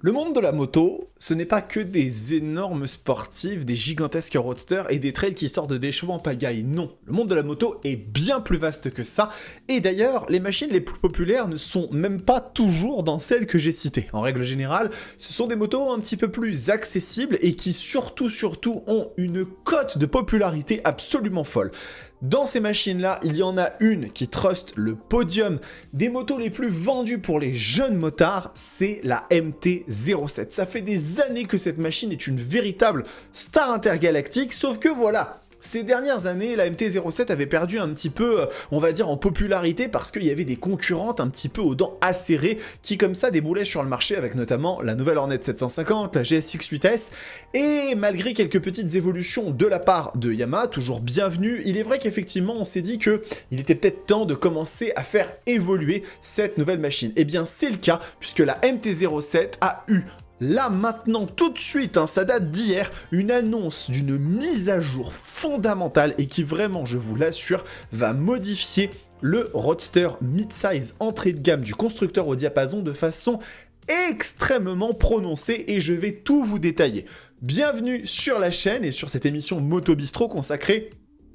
Le monde de la moto, ce n'est pas que des énormes sportifs, des gigantesques roadsters et des trails qui sortent des chevaux en pagaille. Non, le monde de la moto est bien plus vaste que ça. Et d'ailleurs, les machines les plus populaires ne sont même pas toujours dans celles que j'ai citées. En règle générale, ce sont des motos un petit peu plus accessibles et qui surtout ont une cote de popularité absolument folle. Dans ces machines-là, il y en a une qui truste le podium des motos les plus vendues pour les jeunes motards, c'est la MT-07. Ça fait des années que cette machine est une véritable star intergalactique, sauf que voilà, ces dernières années, la MT-07 avait perdu un petit peu, on va dire, en popularité parce qu'il y avait des concurrentes un petit peu aux dents acérées qui, comme ça, déboulaient sur le marché avec notamment la nouvelle Hornet 750, la GSX 8S. Et malgré quelques petites évolutions de la part de Yamaha, toujours bienvenue, il est vrai qu'effectivement, on s'est dit qu'il était peut-être temps de commencer à faire évoluer cette nouvelle machine. Eh bien, c'est le cas puisque la MT-07 a eu là maintenant tout de suite, ça date d'hier, une annonce d'une mise à jour fondamentale et qui vraiment, je vous l'assure, va modifier le roadster mid-size entrée de gamme du constructeur au diapason de façon extrêmement prononcée et je vais tout vous détailler. Bienvenue sur la chaîne et sur cette émission Moto Bistro consacrée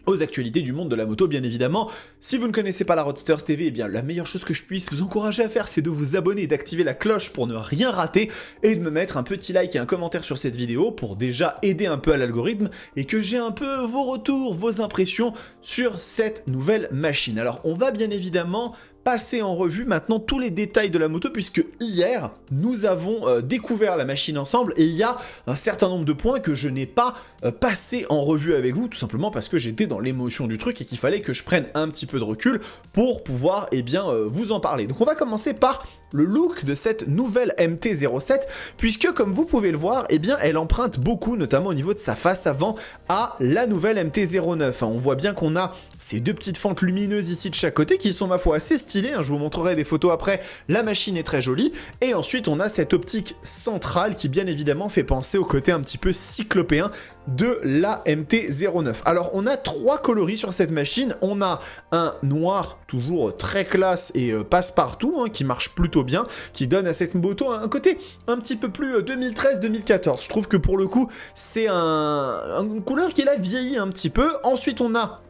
aux actualités du monde de la moto, bien évidemment. Si vous ne connaissez pas la Roadsters TV, eh bien la meilleure chose que je puisse vous encourager à faire, c'est de vous abonner et d'activer la cloche pour ne rien rater et de me mettre un petit like et un commentaire sur cette vidéo pour déjà aider un peu à l'algorithme et que j'ai un peu vos retours, vos impressions sur cette nouvelle machine. Alors, on va bien évidemment passer en revue maintenant tous les détails de la moto puisque hier nous avons découvert la machine ensemble et il y a un certain nombre de points que je n'ai pas passé en revue avec vous tout simplement parce que j'étais dans l'émotion du truc et qu'il fallait que je prenne un petit peu de recul pour pouvoir vous en parler. Donc on va commencer par le look de cette nouvelle MT-07 puisque comme vous pouvez le voir elle emprunte beaucoup notamment au niveau de sa face avant à la nouvelle MT-09. On voit bien qu'on a ces deux petites fentes lumineuses ici de chaque côté qui sont ma foi assez stylées. Je vous montrerai des photos après, la machine est très jolie. Et ensuite, on a cette optique centrale qui, bien évidemment, fait penser au côté un petit peu cyclopéen de la MT-09. Alors, on a trois coloris sur cette machine. On a un noir, toujours très classe et passe-partout, qui marche plutôt bien, qui donne à cette moto un côté un petit peu plus 2013-2014. Je trouve que pour le coup, c'est une couleur qui a vieilli un petit peu. Ensuite, on a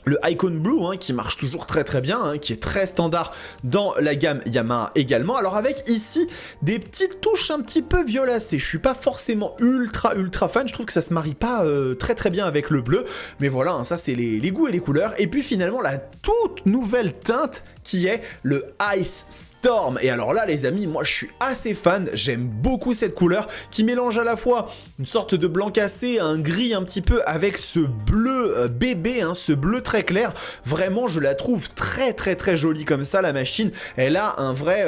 le Icon Blue qui marche toujours très bien, qui est très standard dans la gamme Yamaha également. Alors avec ici des petites touches un petit peu violacées. Je suis pas forcément ultra fan, je trouve que ça se marie pas très bien avec le bleu. Mais voilà, ça c'est les goûts et les couleurs. Et puis finalement la toute nouvelle teinte qui est le Ice Storm. Et alors là les amis, moi je suis assez fan, j'aime beaucoup cette couleur qui mélange à la fois une sorte de blanc cassé, un gris un petit peu avec ce bleu bébé, ce bleu très clair. Vraiment je la trouve très jolie comme ça la machine. Elle a un vrai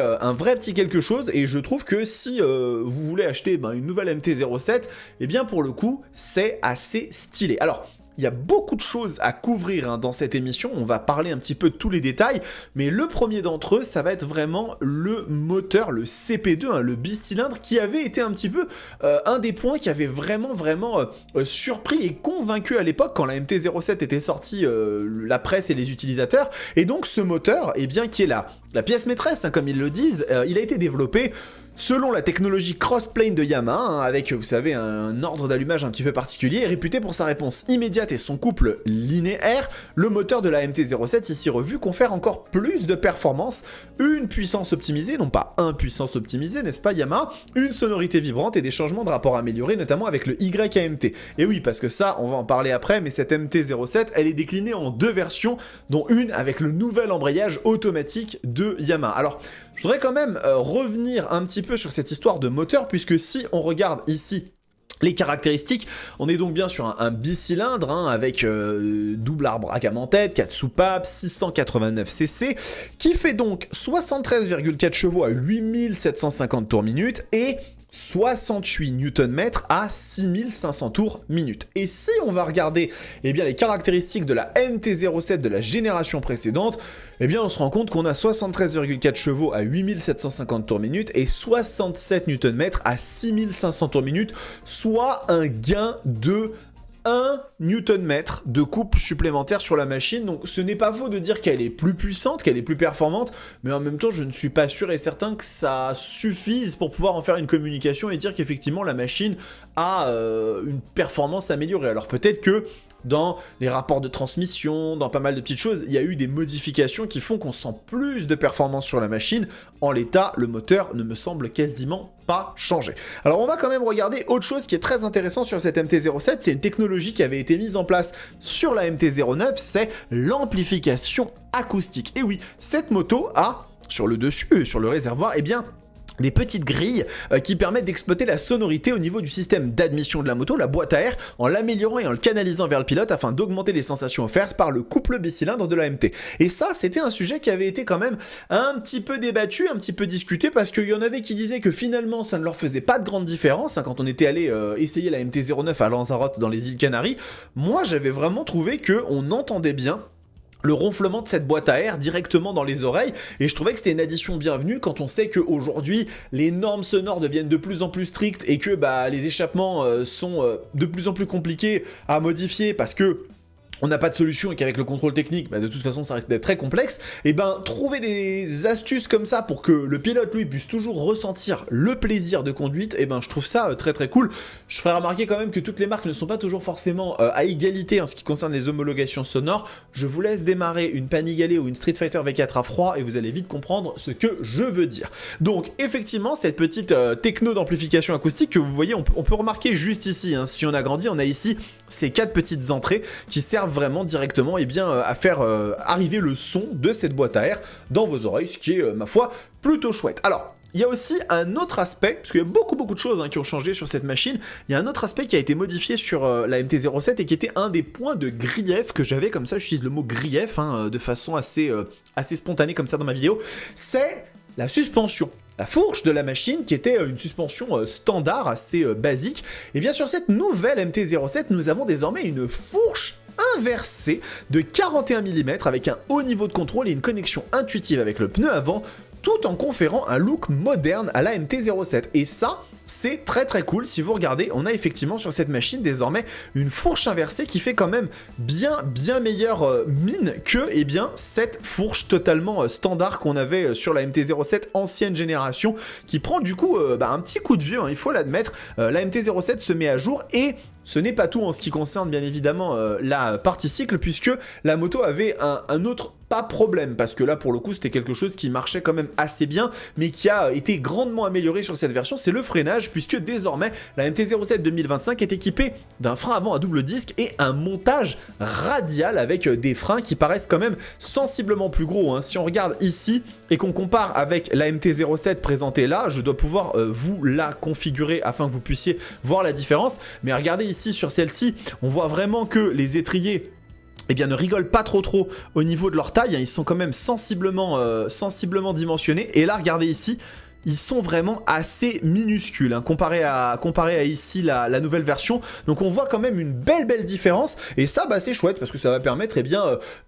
petit quelque chose et je trouve que si vous voulez acheter une nouvelle MT-07, eh bien pour le coup c'est assez stylé. Alors il y a beaucoup de choses à couvrir dans cette émission, on va parler un petit peu de tous les détails, mais le premier d'entre eux, ça va être vraiment le moteur, le CP2, le bicylindre, qui avait été un petit peu un des points qui avait vraiment surpris et convaincu à l'époque quand la MT-07 était sortie, la presse et les utilisateurs, et donc ce moteur, qui est la pièce maîtresse, comme ils le disent, il a été développé selon la technologie crossplane de Yamaha, avec, vous savez, un ordre d'allumage un petit peu particulier, est réputé pour sa réponse immédiate et son couple linéaire. Le moteur de la MT-07, ici revu, confère encore plus de performance, une puissance optimisée, non pas un puissance optimisée, n'est-ce pas Yamaha, une sonorité vibrante et des changements de rapport améliorés, notamment avec le YAMT. Et oui, parce que ça, on va en parler après, mais cette MT-07, elle est déclinée en deux versions, dont une avec le nouvel embrayage automatique de Yamaha. Alors, je voudrais quand même revenir un petit peu sur cette histoire de moteur, puisque si on regarde ici les caractéristiques, on est donc bien sur un bicylindre avec double arbre à gamme en tête, 4 soupapes, 689 cc, qui fait donc 73,4 chevaux à 8750 tours minute et 68 Nm à 6500 tours minute. Et si on va regarder les caractéristiques de la MT-07 de la génération précédente, on se rend compte qu'on a 73,4 chevaux à 8750 tours minute et 67 Nm à 6500 tours minute, soit un gain de 1 Nm de couple supplémentaire sur la machine, donc ce n'est pas faux de dire qu'elle est plus puissante, qu'elle est plus performante, mais en même temps je ne suis pas sûr et certain que ça suffise pour pouvoir en faire une communication et dire qu'effectivement la machine a une performance améliorée. Alors peut-être que dans les rapports de transmission, dans pas mal de petites choses, il y a eu des modifications qui font qu'on sent plus de performance sur la machine. En l'état, le moteur ne me semble quasiment pas changer. Alors on va quand même regarder autre chose qui est très intéressant sur cette MT-07, c'est une technologie qui avait été mise en place sur la MT-09, c'est l'amplification acoustique. Et oui, cette moto a, sur le dessus, sur le réservoir, eh bien, des petites grilles qui permettent d'exploiter la sonorité au niveau du système d'admission de la moto, la boîte à air, en l'améliorant et en le canalisant vers le pilote afin d'augmenter les sensations offertes par le couple bicylindre de la MT. Et ça, c'était un sujet qui avait été quand même un petit peu débattu, un petit peu discuté, parce qu'il y en avait qui disaient que finalement ça ne leur faisait pas de grande différence, hein, quand on était allé essayer la MT-09 à Lanzarote dans les îles Canaries. Moi, j'avais vraiment trouvé qu'on entendait bien le ronflement de cette boîte à air directement dans les oreilles, et je trouvais que c'était une addition bienvenue quand on sait qu'aujourd'hui les normes sonores deviennent de plus en plus strictes et que les échappements sont de plus en plus compliqués à modifier parce que on n'a pas de solution et qu'avec le contrôle technique, de toute façon ça risque d'être très complexe, et trouver des astuces comme ça pour que le pilote lui puisse toujours ressentir le plaisir de conduite, je trouve ça très très cool. Je ferai remarquer quand même que toutes les marques ne sont pas toujours forcément à égalité en ce qui concerne les homologations sonores. Je vous laisse démarrer une Panigale ou une Street Fighter V4 à froid et vous allez vite comprendre ce que je veux dire. Donc effectivement cette petite techno d'amplification acoustique que vous voyez, on peut remarquer juste ici, hein, si on agrandit, on a ici ces 4 petites entrées qui servent vraiment directement à faire arriver le son de cette boîte à air dans vos oreilles, ce qui est, ma foi, plutôt chouette. Alors, il y a aussi un autre aspect, parce qu'il y a beaucoup de choses qui ont changé sur cette machine, il y a un autre aspect qui a été modifié sur la MT-07 et qui était un des points de grief que j'avais, comme ça j'utilise le mot grief de façon assez spontanée comme ça dans ma vidéo, c'est la suspension. La fourche de la machine, qui était une suspension standard, assez basique, et bien sur cette nouvelle MT-07, nous avons désormais une fourche inversée de 41 mm avec un haut niveau de contrôle et une connexion intuitive avec le pneu avant, tout en conférant un look moderne à la MT-07. Et ça, c'est très très cool. Si vous regardez, on a effectivement sur cette machine désormais une fourche inversée qui fait quand même bien meilleure mine que cette fourche totalement standard qu'on avait sur la MT-07 ancienne génération, qui prend du coup un petit coup de vieux, il faut l'admettre. La MT-07 se met à jour et ce n'est pas tout en ce qui concerne bien évidemment la partie cycle, puisque la moto avait un autre pas problème, parce que là pour le coup c'était quelque chose qui marchait quand même assez bien, mais qui a été grandement amélioré sur cette version, c'est le freinage, puisque désormais la MT-07 2025 est équipée d'un frein avant à double disque et un montage radial avec des freins qui paraissent quand même sensiblement plus gros, hein. Si on regarde ici et qu'on compare avec la MT-07 présentée là, je dois pouvoir vous la configurer afin que vous puissiez voir la différence, mais regardez ici sur celle-ci, on voit vraiment que les étriers ne rigolent pas trop au niveau de leur taille, hein. Ils sont quand même sensiblement dimensionnés, et là regardez ici, ils sont vraiment assez minuscules, hein, comparé à ici la nouvelle version. Donc on voit quand même une belle différence, et ça c'est chouette parce que ça va permettre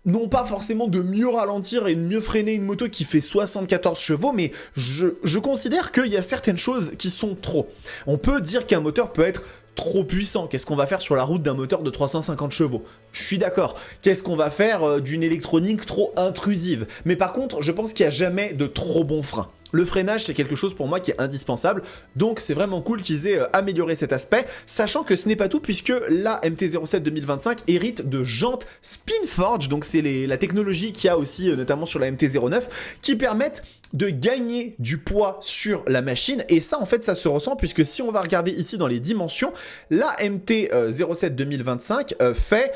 non pas forcément de mieux ralentir et de mieux freiner une moto qui fait 74 chevaux, mais je considère qu'il y a certaines choses qui sont trop. On peut dire qu'un moteur peut être trop puissant. Qu'est-ce qu'on va faire sur la route d'un moteur de 350 chevaux? Je suis d'accord. Qu'est-ce qu'on va faire d'une électronique trop intrusive? Mais par contre, je pense qu'il n'y a jamais de trop bons freins. Le freinage, c'est quelque chose pour moi qui est indispensable, donc c'est vraiment cool qu'ils aient amélioré cet aspect, sachant que ce n'est pas tout, puisque la MT-07 2025 hérite de jantes Spinforge, donc c'est la technologie qu'il y a aussi notamment sur la MT-09, qui permettent de gagner du poids sur la machine, et ça en fait ça se ressent, puisque si on va regarder ici dans les dimensions, la MT-07 2025 fait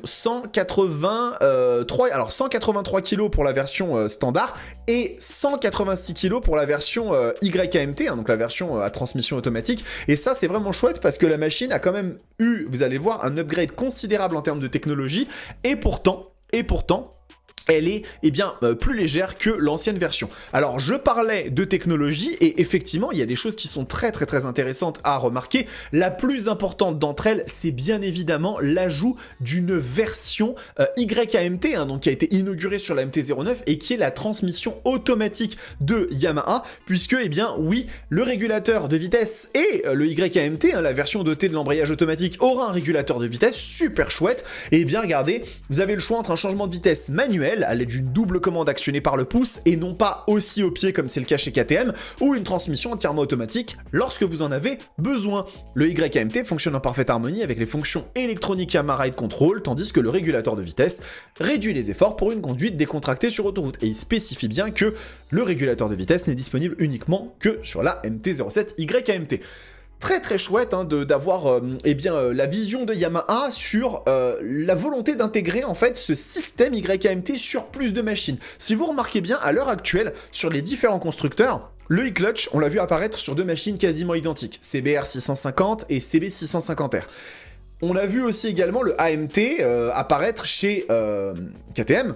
183 kg pour la version standard et 186 kg pour la version YKMT, hein, donc la version à transmission automatique, et ça c'est vraiment chouette parce que la machine a quand même eu, vous allez voir, un upgrade considérable en termes de technologie, et pourtant, elle est plus légère que l'ancienne version. Alors je parlais de technologie et effectivement il y a des choses qui sont très très très intéressantes à remarquer. La plus importante d'entre elles, c'est bien évidemment l'ajout d'une version YAMT, donc qui a été inaugurée sur la MT-09 et qui est la transmission automatique de Yamaha, puisque oui, le régulateur de vitesse et le YAMT, la version dotée de l'embrayage automatique, aura un régulateur de vitesse super chouette. Et bien regardez, vous avez le choix entre un changement de vitesse manuel à l'aide d'une double commande actionnée par le pouce et non pas aussi au pied comme c'est le cas chez KTM, ou une transmission entièrement automatique lorsque vous en avez besoin. Le YAMT fonctionne en parfaite harmonie avec les fonctions électroniques Yamaha Ride Control, tandis que le régulateur de vitesse réduit les efforts pour une conduite décontractée sur autoroute. Et il spécifie bien que le régulateur de vitesse n'est disponible uniquement que sur la MT-07 YAMT. Très très chouette d'avoir la vision de Yamaha sur la volonté d'intégrer en fait ce système YAMT sur plus de machines. Si vous remarquez bien, à l'heure actuelle, sur les différents constructeurs, le e-clutch, on l'a vu apparaître sur deux machines quasiment identiques, CBR 650 et CB 650R. On a vu aussi également le AMT apparaître chez KTM,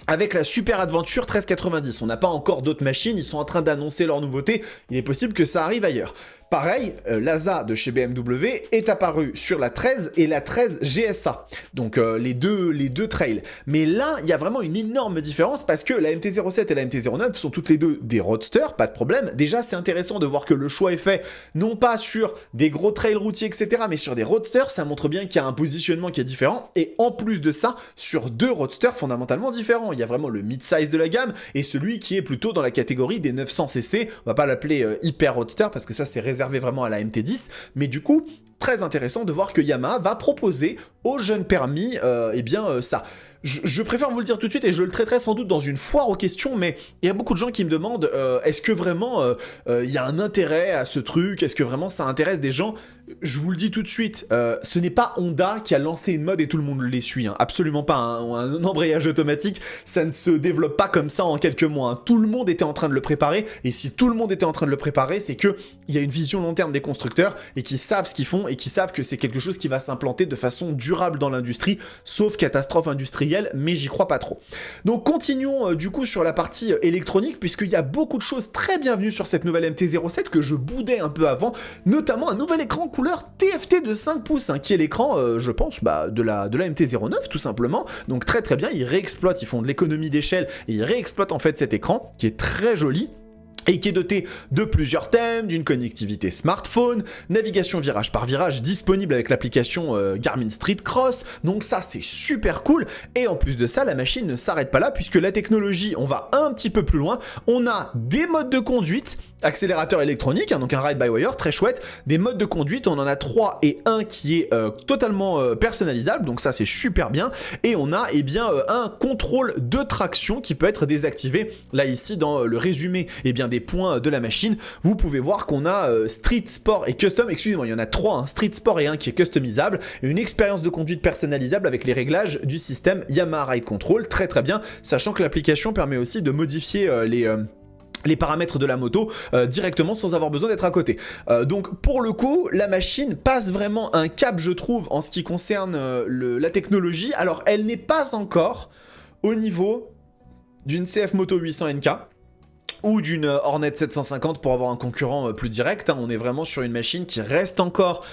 avec la Super Adventure 1390. On n'a pas encore d'autres machines, ils sont en train d'annoncer leur nouveauté, il est possible que ça arrive ailleurs. Pareil, l'ASA de chez BMW est apparu sur la 13 et la 13 GSA, donc les deux trails. Mais là, il y a vraiment une énorme différence parce que la MT-07 et la MT-09 sont toutes les deux des roadsters, pas de problème. Déjà, c'est intéressant de voir que le choix est fait, non pas sur des gros trails routiers, etc., mais sur des roadsters. Ça montre bien qu'il y a un positionnement qui est différent. Et en plus de ça, sur deux roadsters fondamentalement différents. Il y a vraiment le mid-size de la gamme et celui qui est plutôt dans la catégorie des 900cc. On va pas l'appeler hyper roadster parce que ça, c'est réservé vraiment à la MT-10, mais du coup, très intéressant de voir que Yamaha va proposer aux jeunes permis ça. Je préfère vous le dire tout de suite et je le traiterai sans doute dans une foire aux questions, mais il y a beaucoup de gens qui me demandent est-ce que vraiment il y a un intérêt à ce truc, est-ce que vraiment ça intéresse des gens? Je vous le dis tout de suite, ce n'est pas Honda qui a lancé une mode et tout le monde les suit, absolument pas. Un embrayage automatique, ça ne se développe pas comme ça en quelques mois. Tout le monde était en train de le préparer, et si tout le monde était en train de le préparer, c'est qu'il y a une vision long terme des constructeurs et qui savent ce qu'ils font et qui savent que c'est quelque chose qui va s'implanter de façon durable dans l'industrie, sauf catastrophe industrielle, mais j'y crois pas trop. Donc continuons du coup sur la partie électronique, puisqu'il y a beaucoup de choses très bienvenues sur cette nouvelle MT-07 que je boudais un peu avant, notamment un nouvel écran couleur TFT de 5 pouces, qui est l'écran, je pense, de la MT-09 tout simplement. Donc très très bien, ils réexploitent, ils font de l'économie d'échelle et ils réexploitent en fait cet écran qui est très joli. Et qui est doté de plusieurs thèmes, d'une connectivité smartphone, navigation virage par virage disponible avec l'application Garmin Street Cross, donc ça c'est super cool, et en plus de ça la machine ne s'arrête pas là puisque la technologie, on va un petit peu plus loin, on a des modes de conduite, accélérateur électronique, donc un ride-by-wire très chouette, des modes de conduite, on en a 3 et un qui est totalement personnalisable, donc ça c'est super bien, et on a un contrôle de traction qui peut être désactivé, là ici dans le résumé des points de la machine, vous pouvez voir qu'on a Street, Sport et Custom, excusez-moi, il y en a 3, Street, Sport et un qui est customisable, et une expérience de conduite personnalisable avec les réglages du système Yamaha Ride Control, très très bien, sachant que l'application permet aussi de modifier les paramètres de la moto directement sans avoir besoin d'être à côté. Donc pour le coup, la machine passe vraiment un cap, je trouve, en ce qui concerne la technologie. Alors elle n'est pas encore au niveau d'une CF Moto 800 NK, ou d'une Hornet 750 pour avoir un concurrent plus direct. On est vraiment sur une machine qui reste encore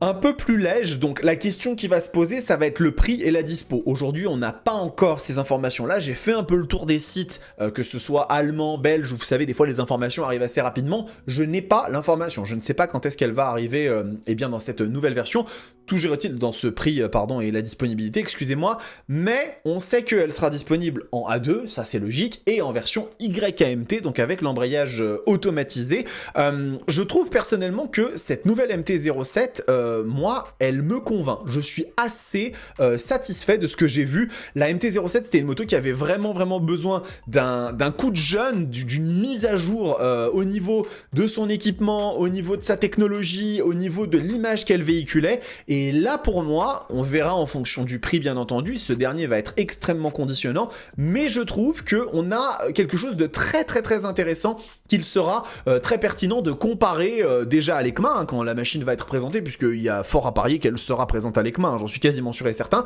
un peu plus léger, donc la question qui va se poser, ça va être le prix et la dispo. Aujourd'hui, on n'a pas encore ces informations-là. J'ai fait un peu le tour des sites, que ce soit allemand, belge, vous savez, des fois les informations arrivent assez rapidement. Je n'ai pas l'information. Je ne sais pas quand est-ce qu'elle va arriver dans cette nouvelle version. Toujours-est-il dans ce prix, et la disponibilité, excusez-moi, mais on sait qu'elle sera disponible en A2, ça c'est logique, et en version YAMT, donc avec l'embrayage automatisé. Je trouve personnellement que cette nouvelle MT-07, moi, elle me convainc. Je suis assez satisfait de ce que j'ai vu. La MT-07, c'était une moto qui avait vraiment besoin d'un coup de jeune, d'une mise à jour au niveau de son équipement, au niveau de sa technologie, au niveau de l'image qu'elle véhiculait, et Et là, pour moi, on verra en fonction du prix, bien entendu. Ce dernier va être extrêmement conditionnant, mais je trouve qu'on a quelque chose de très très très intéressant qu'il sera très pertinent de comparer déjà à l'ECMA, hein, quand la machine va être présentée, puisqu'il y a fort à parier qu'elle sera présente à l'ECMA, hein, j'en suis quasiment sûr et certain,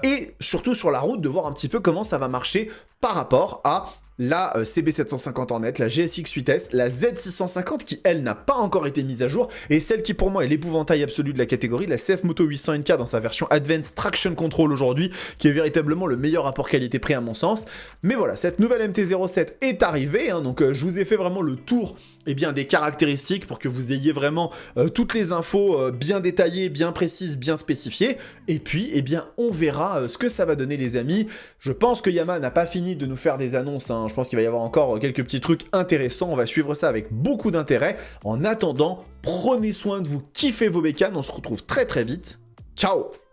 et surtout sur la route, de voir un petit peu comment ça va marcher par rapport à la CB750 en net, la GSX 8S, la Z650 qui, elle, n'a pas encore été mise à jour, et celle qui, pour moi, est l'épouvantail absolu de la catégorie, la CF Moto 800 NK dans sa version Advanced Traction Control aujourd'hui, qui est véritablement le meilleur rapport qualité-prix à mon sens. Mais voilà, cette nouvelle MT-07 est arrivée, hein, donc je vous ai fait vraiment le tour des caractéristiques pour que vous ayez vraiment toutes les infos bien détaillées, bien précises, bien spécifiées. Et puis, on verra ce que ça va donner, les amis. Je pense que Yamaha n'a pas fini de nous faire des annonces, hein. Je pense qu'il va y avoir encore quelques petits trucs intéressants. On va suivre ça avec beaucoup d'intérêt. En attendant, prenez soin de vous, kiffez vos bécanes. On se retrouve très très vite. Ciao!